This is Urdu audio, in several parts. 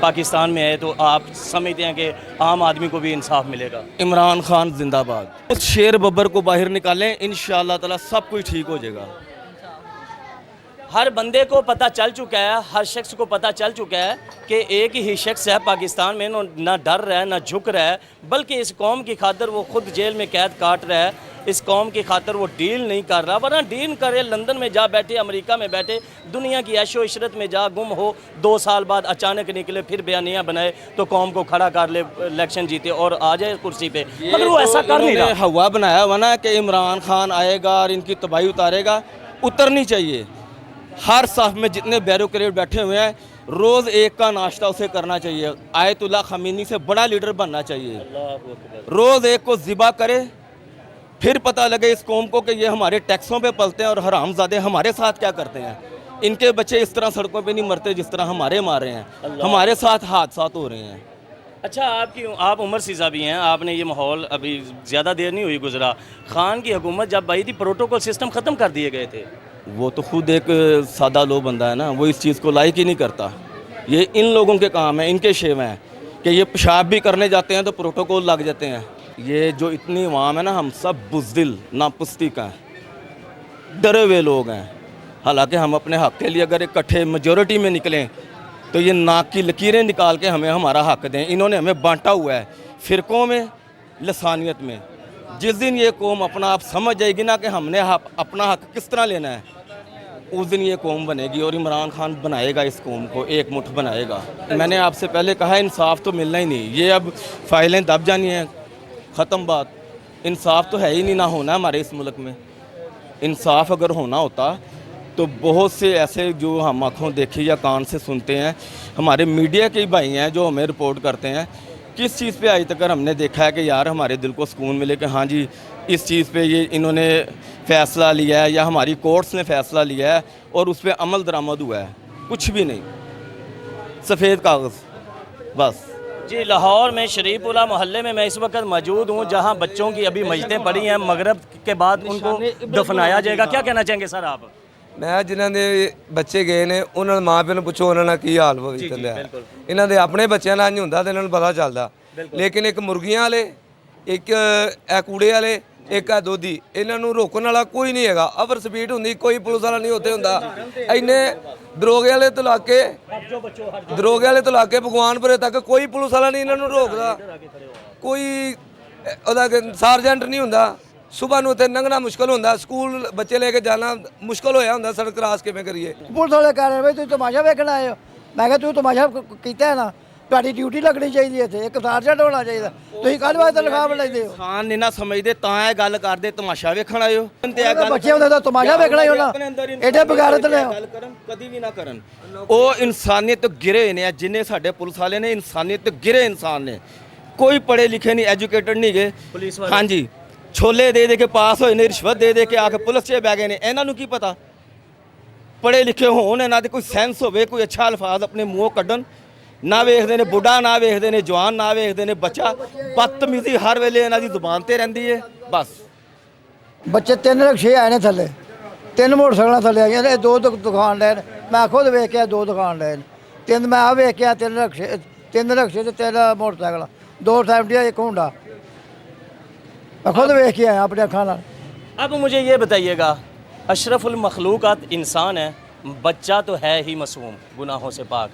پاکستان میں ہے تو آپ سمجھتے ہیں کہ عام آدمی کو بھی انصاف ملے گا؟ عمران خان زندہ باد، اس شیر ببر کو باہر نکالیں، انشاءاللہ تعالی سب کچھ ٹھیک ہو جائے گا۔ ہر بندے کو پتہ چل چکا ہے، ہر شخص کو پتہ چل چکا ہے کہ ایک ہی شخص ہے پاکستان میں، نہ ڈر رہا ہے نہ جھک رہا ہے، بلکہ اس قوم کی خاطر وہ خود جیل میں قید کاٹ رہا ہے، اس قوم کی خاطر وہ ڈیل نہیں کر رہا، ورنہ ڈیل کرے لندن میں جا بیٹھے، امریکہ میں بیٹھے، دنیا کی عیش و عشرت میں جا گم ہو، 2 سال بعد اچانک نکلے، پھر بیانیاں بنائے تو قوم کو کھڑا کر لے، الیکشن جیتے اور آ جائے کرسی پہ، مگر وہ ایسا کر نہیں رہا۔ ہوا بنایا ہوا نا کہ عمران خان آئے گا اور ان کی تباہی اتارے گا، اترنی چاہیے۔ ہر صف میں جتنے بیوروکریٹ بیٹھے ہوئے ہیں، روز ایک کا ناشتہ اسے کرنا چاہیے، آیت اللہ خمینی سے بڑا لیڈر بننا چاہیے، روز ایک کو ذبح کرے، پھر پتہ لگے اس قوم کو کہ یہ ہمارے ٹیکسوں پہ پلتے ہیں اور حرام زادے ہمارے ساتھ کیا کرتے ہیں۔ ان کے بچے اس طرح سڑکوں پہ نہیں مرتے جس طرح ہمارے مارے ہیں، ہمارے ساتھ حادثات ہو رہے ہیں۔ اچھا، آپ عمر سیزا بھی ہیں، آپ نے یہ ماحول ابھی زیادہ دیر نہیں ہوئی گزرا، خان کی حکومت جب آئی تھی پروٹوکول سسٹم ختم کر دیے گئے تھے۔ وہ تو خود ایک سادہ لو بندہ ہے نا، وہ اس چیز کو لائک ہی نہیں کرتا۔ یہ ان لوگوں کے کام ہیں، ان کے شیوے ہیں کہ یہ پیشاب بھی کرنے جاتے ہیں تو پروٹوکول لگ جاتے ہیں۔ یہ جو اتنی عوام ہے نا، ہم سب بزدل ناپستی کا ہیں، ڈرے ہوئے لوگ ہیں، حالانکہ ہم اپنے حق کے لیے اگر اکٹھے میجورٹی میں نکلیں تو یہ ناک کی لکیریں نکال کے ہمیں ہمارا حق دیں۔ انہوں نے ہمیں بانٹا ہوا ہے فرقوں میں، لسانیت میں۔ جس دن یہ قوم اپنا آپ سمجھ جائے گی نا کہ ہم نے اپنا حق کس طرح لینا ہے، اس دن یہ قوم بنے گی، اور عمران خان بنائے گا اس قوم کو، ایک مٹھ بنائے گا۔ میں نے آپ سے پہلے کہا انصاف تو ملنا ہی نہیں، یہ اب فائلیں دب جانی ہیں، ختم بات۔ انصاف تو ہے ہی نہیں، نہ ہونا ہمارے اس ملک میں۔ انصاف اگر ہونا ہوتا تو بہت سے ایسے جو ہم آنکھوں دیکھے یا کان سے سنتے ہیں، ہمارے میڈیا کے بھائی ہیں جو ہمیں رپورٹ کرتے ہیں، کس چیز پہ آج تک ہم نے دیکھا ہے کہ یار ہمارے دل کو سکون ملے کہ ہاں جی اس چیز پہ یہ انہوں نے فیصلہ لیا ہے یا ہماری کورٹس نے فیصلہ لیا ہے اور اس پہ عمل درآمد ہوا ہے؟ کچھ بھی نہیں، سفید کاغذ بس۔ جی، لاہور میں شریف پورہ محلے میں اس وقت موجود ہوں، جہاں بچوں کی ابھی مجلسیں پڑی ہیں، مغرب کے بعد ان کو دفنایا جائے گا، کیا کہنا چاہیں گے سر آپ؟ ਮੈਂ ਜਿਨ੍ਹਾਂ ਦੇ ਬੱਚੇ ਗਏ ਨੇ ਉਹਨਾਂ ਦੇ ਮਾਂ ਪਿਓ ਨੂੰ ਪੁੱਛੋ ਉਹਨਾਂ ਨਾਲ ਕੀ ਹਾਲ ਹੋਈ ਚੱਲਿਆ। ਇਹਨਾਂ ਦੇ ਆਪਣੇ ਬੱਚਿਆਂ ਨਾਲ ਨਹੀਂ ਹੁੰਦਾ ਤੇ ਇਹਨਾਂ ਨੂੰ ਪਤਾ ਚੱਲਦਾ, ਲੇਕਿਨ ਇੱਕ ਮੁਰਗੀਆਂ ਵਾਲੇ, ਇੱਕ ਇਹ ਕੂੜੇ ਵਾਲੇ, ਇੱਕ ਹੈ ਦੋਧੀ, ਇਹਨਾਂ ਨੂੰ ਰੋਕਣ ਵਾਲਾ ਕੋਈ ਨਹੀਂ ਹੈਗਾ। ਅਵਰ ਸਪੀਡ ਹੁੰਦੀ, ਕੋਈ ਪੁਲਿਸ ਵਾਲਾ ਨਹੀਂ ਉੱਥੇ ਹੁੰਦਾ। ਇੰਨੇ ਦਰੋਗੇ ਵਾਲੇ ਤੋਂ ਲਾ ਕੇ ਭਗਵਾਨਪੁਰੇ ਤੱਕ ਕੋਈ ਪੁਲਿਸ ਵਾਲਾ ਨਹੀਂ ਇਹਨਾਂ ਨੂੰ ਰੋਕਦਾ, ਕੋਈ ਉਹਦਾ ਸਾਰਜੈਂਟ ਨਹੀਂ ਹੁੰਦਾ। صبح ਨੂੰ ਉੱਥੇ ਲੰਘਣਾ ਮੁਸ਼ਕਲ ਹੁੰਦਾ, ਸਕੂਲ ਬੱਚੇ ਲੈ ਕੇ ਜਾਣਾ ਮੁਸ਼ਕਲ ਹੋਇਆ ਹੁੰਦਾ, ਸੜਕ ਕ੍ਰਾਸ ਕਿਵੇਂ ਕਰੀਏ। ਪੁਲਿਸ ਵਾਲੇ ਕਹਿ ਰਹੇ ਬਈ ਤੁਸੀਂ ਤਮਾਸ਼ਾ ਵੇਖਣ ਆਏ ਹੋ। ਮੈਂ ਕਿਹਾ ਤੂੰ ਤਮਾਸ਼ਾ ਕੀਤਾ ਹੈ ਨਾ, ਤੁਹਾਡੀ ਡਿਊਟੀ ਲੱਗਣੀ ਚਾਹੀਦੀ ਹੈ ਇੱਥੇ, ਇੱਕ ਸਾਰਜੈਂਟ ਹੋਣਾ ਚਾਹੀਦਾ। ਤੁਸੀਂ ਕੱਲ੍ਹ ਵਾਸਤੇ ਲਗਾਮ ਲੈਂਦੇ ਹੋ। ਖਾਨ ਨਹੀਂ ਨਾ ਸਮਝਦੇ ਤਾਂ ਇਹ ਗੱਲ ਕਰਦੇ ਤਮਾਸ਼ਾ ਵੇਖਣ ਆਏ ਹੋ। ਬੱਚੇ ਹੁੰਦੇ ਤਾਂ ਤਮਾਸ਼ਾ ਵੇਖਣਾ ਹੀ ਹੋਣਾ, ਐਡੇ ਬਗੈਰਤ ਨੇ। ਗੱਲ ਕਰਨ ਕਦੀ ਵੀ ਨਾ ਕਰਨ। ਉਹ ਇਨਸਾਨੀਅਤ ਤੋਂ ਗਿਰੇ ਹੋਏ ਨੇ, ਜਿੰਨੇ ਸਾਡੇ ਪੁਲਿਸ ਵਾਲੇ ਨੇ ਇਨਸਾਨੀਅਤ ਤੋਂ ਗਿਰੇ ਇਨਸਾਨ ਨੇ। ਕੋਈ ਪੜ੍ਹੇ ਲਿਖੇ ਨਹੀਂ, ਐਜੂਕੇਟਡ ਨਹੀਂ ਗਏ। ਪੁਲਿਸ ਵਾਲੇ ਹਾਂਜੀ, ਛੋਲੇ ਦੇ ਕੇ ਪਾਸ ਹੋਏ ਨੇ, ਰਿਸ਼ਵਤ ਦੇ ਕੇ ਆ ਕੇ ਪੁਲਿਸ 'ਚ ਬਹਿ ਗਏ ਨੇ। ਇਹਨਾਂ ਨੂੰ ਕੀ ਪਤਾ? ਪੜ੍ਹੇ ਲਿਖੇ ਹੋਣ, ਇਹਨਾਂ ਦੇ ਕੋਈ ਸੈਂਸ ਹੋਵੇ, ਕੋਈ ਅੱਛਾ ਅਲਫਾਜ਼ ਆਪਣੇ ਮੂੰਹੋਂ ਕੱਢਣ। ਨਾ ਵੇਖਦੇ ਨੇ ਬੁੱਢਾ, ਨਾ ਵੇਖਦੇ ਨੇ ਜਵਾਨ, ਨਾ ਵੇਖਦੇ ਨੇ ਬੱਚਾ। ਬਦਤਮੀਜ਼ੀ ਹਰ ਵੇਲੇ ਇਹਨਾਂ ਦੀ ਜ਼ੁਬਾਨ ਤੇ ਰਹਿੰਦੀ ਹੈ ਬਸ। ਬੱਚੇ 3 ਰਿਕਸ਼ੇ ਆਏ ਨੇ ਥੱਲੇ, 3 ਮੋਟਰਸਾਈਕਲਾਂ ਥੱਲੇ ਆ ਗਏ ਨੇ, 2 ਦੁਕਾਨ ਲੈ। ਮੈਂ ਖੁਦ ਵੇਖ ਕੇ 2 ਦੁਕਾਨ ਲੈ, 3 ਮੈਂ ਆ ਵੇਖ ਕੇ 3 ਰਿਕਸ਼ੇ ਤੇ 3 ਮੋਟਰਸਾਈਕਲ, 2 ਟਾਈਮ ਇੱਕ ਹੁੰਡਾ। میں خود دیکھ کے آیا اپنے کھانا۔ اب مجھے یہ بتائیے گا، اشرف المخلوقات انسان ہے، بچہ تو ہے ہی معصوم، گناہوں سے پاک،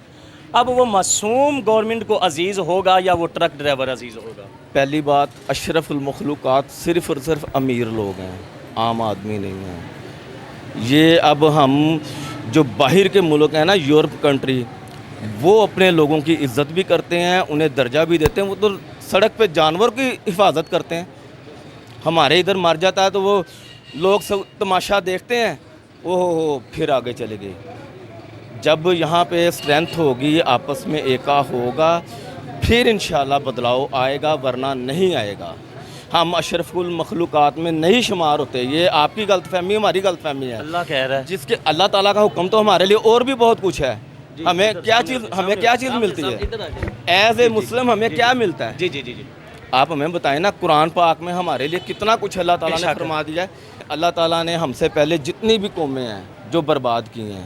اب وہ معصوم گورنمنٹ کو عزیز ہوگا یا وہ ٹرک ڈرائیور عزیز ہوگا؟ پہلی بات، اشرف المخلوقات صرف اور صرف امیر لوگ ہیں، عام آدمی نہیں ہیں۔ یہ اب ہم جو باہر کے ملک ہیں نا، یورپ کنٹری، وہ اپنے لوگوں کی عزت بھی کرتے ہیں، انہیں درجہ بھی دیتے ہیں۔ وہ تو سڑک پہ جانور کی حفاظت کرتے ہیں۔ ہمارے ادھر مر جاتا ہے تو وہ لوگ سب تماشا دیکھتے ہیں، وہ پھر آگے چلے گئے۔ جب یہاں پہ اسٹرینتھ ہوگی، آپس میں ایکا ہوگا، پھر انشاءاللہ بدلاؤ آئے گا، ورنہ نہیں آئے گا۔ ہم اشرف المخلوقات میں نہیں شمار ہوتے، یہ آپ کی غلط فہمی، ہماری غلط فہمی ہے۔ اللہ کہہ رہا ہے جس کے اللہ تعالیٰ کا حکم تو ہمارے لیے اور بھی بہت کچھ ہے۔ ہمیں کیا چیز ملتی ہے ایز اے مسلم؟ ہمیں کیا ملتا ہے؟ جی جی جی جی آپ ہمیں بتائیں نا، قرآن پاک میں ہمارے لیے کتنا کچھ اللہ تعالیٰ نے فرما دیا ہے۔ اللہ تعالیٰ نے ہم سے پہلے جتنی بھی قومیں ہیں جو برباد کی ہیں،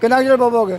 ਕਿੰਨਾ ਚਿਰ ਬਵੋਗੇ,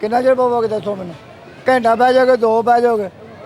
ਕਿੰਨਾ ਚਿਰ ਬਵੋਗੇ ਦੱਸੋ ਮੈਨੂੰ। ਘੰਟਾ ਬਹਿ ਜਾਓਗੇ, 2 ਬਹਿ ਜਾਓਗੇ,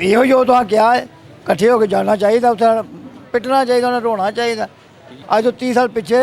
ਇਹੋ ਜੋ ਤਾਂ ਕਿਹਾ ਹੈ, ਇਕੱਠੇ ਹੋ ਕੇ ਜਾਣਾ ਚਾਹੀਦਾ, ਉੱਥੇ ਪਿੱਟਣਾ ਚਾਹੀਦਾ, ਉਹਨੇ ਰੋਣਾ ਚਾਹੀਦਾ। ਅੱਜ ਤੋਂ 30 ਸਾਲ ਪਿੱਛੇ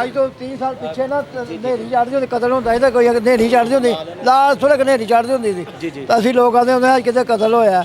ਅੱਜ ਤੋਂ 30 ਸਾਲ ਪਿੱਛੇ ਨਾ ਹਨੇਰੀ ਚੜ੍ਹਦੀ ਹੁੰਦੀ, ਕਤਲ ਹੁੰਦਾ ਸੀ ਤਾਂ ਕੋਈ ਹਨੇਰੀ ਚੜ੍ਹਦੀ ਹੁੰਦੀ, ਲਾਸ਼ ਥੋੜ੍ਹੇ ਹਨੇਰੀ ਚੜ੍ਹਦੀ ਹੁੰਦੀ ਜੀ, ਸੀ ਜੀ। ਤਾਂ ਅਸੀਂ ਲੋਕ ਆਉਂਦੇ ਹੁੰਦੇ ਅੱਜ ਕਿਤੇ ਕਤਲ ਹੋਇਆ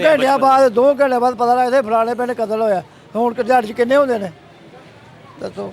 ਘੰਟਿਆਂ ਬਾਅਦ 2 ਘੰਟੇ ਬਾਅਦ ਪਤਾ ਲੱਗਦਾ ਫਲਾਣੇ ਪਿੰਡ ਕਤਲ ਹੋਇਆ। ਹੁਣ ਦਿਹਾੜੀ 'ਚ ਕਿੰਨੇ ਹੁੰਦੇ ਨੇ ਦੱਸੋ,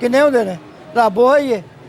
ਕਿੰਨੇ ਹੁੰਦੇ ਨੇ? ਰੱਬ ਉਹ ਹੀ ਹੈ,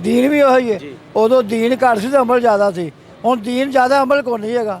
ਦੀਨ ਵੀ ਉਹੀ ਹੈ। ਜੀ। ਉਦੋਂ ਦੀਨ ਘੱਟ ਸੀ ਤੇ ਅਮਲ ਜ਼ਿਆਦਾ ਸੀ, ਹੁਣ ਦੀਨ ਜ਼ਿਆਦਾ ਅਮਲ ਕੋਈ ਨਹੀਂ ਹੈਗਾ।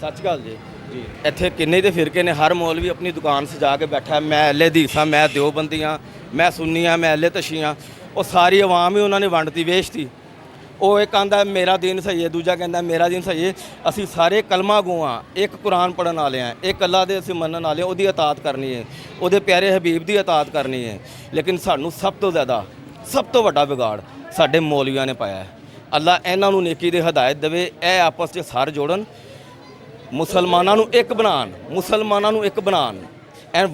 ਸੱਚ ਗੱਲ ਜੀ। ਇੱਥੇ ਕਿੰਨੇ ਦੇ ਫਿਰਕੇ ਨੇ, ਹਰ ਮੌਲਵੀ ਆਪਣੀ ਦੁਕਾਨ ਸਜਾ ਕੇ ਬੈਠਾ, ਮੈਂ ਅਹਿਲੇ ਹਦੀਸਾਂ, ਮੈਂ ਦਿਓਬੰਦੀਆਂ, ਮੈਂ ਸੁੰਨੀਆਂ, ਮੈਂ ਅਹਿਲੇ ਤਸ਼ੀਆਂ। ਉਹ ਸਾਰੀ ਆਵਾਮ ਹੀ ਉਹਨਾਂ ਨੇ ਵੰਡਤੀ, ਵੇਚਤੀ। ਉਹ ਇੱਕ ਕਹਿੰਦਾ ਮੇਰਾ ਦੀਨ ਸਹੀ ਹੈ, ਦੂਜਾ ਕਹਿੰਦਾ ਮੇਰਾ ਦੀਨ ਸਹੀ ਹੈ। ਅਸੀਂ ਸਾਰੇ ਕਲਮਾ ਗੋ ਹਾਂ, ਇੱਕ ਕੁਰਾਨ ਪੜ੍ਹਨ ਵਾਲੇ ਹਾਂ, ਇੱਕ ਅੱਲਾ ਦੇ ਅਸੀਂ ਮੰਨਣ ਵਾਲੇ ਹਾਂ, ਉਹਦੀ ਇਤਾਅਤ ਕਰਨੀ ਹੈ, ਉਹਦੇ ਪਿਆਰੇ ਹਬੀਬ ਦੀ ਇਤਾਅਤ ਕਰਨੀ ਹੈ। ਲੇਕਿਨ ਸਾਨੂੰ ਸਭ ਤੋਂ ਜ਼ਿਆਦਾ, ਸਭ ਤੋਂ ਵੱਡਾ ਵਿਗਾੜ ਸਾਡੇ ਮੌਲਵੀਆਂ ਨੇ ਪਾਇਆ ਹੈ। ਅੱਲਾ ਇਹਨਾਂ ਨੂੰ ਨੇਕੀ ਦੀ ਹਦਾਇਤ ਦੇਵੇ, ਇਹ ਆਪਸ 'ਚ ਸਰ ਜੋੜਨ, ਮੁਸਲਮਾਨਾਂ ਨੂੰ ਇੱਕ ਬਣਾਉਣ, ਮੁਸਲਮਾਨਾਂ ਨੂੰ ਇੱਕ ਬਣਾਉਣ, ਐ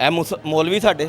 ਇਹ ਮੌਲਵੀ ਸਾਡੇ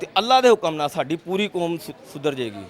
ਤੇ ਅੱਲਾ ਦੇ ਹੁਕਮ ਨਾਲ ਸਾਡੀ ਪੂਰੀ ਕੌਮ ਸੁਧਰ ਜਾਏਗੀ।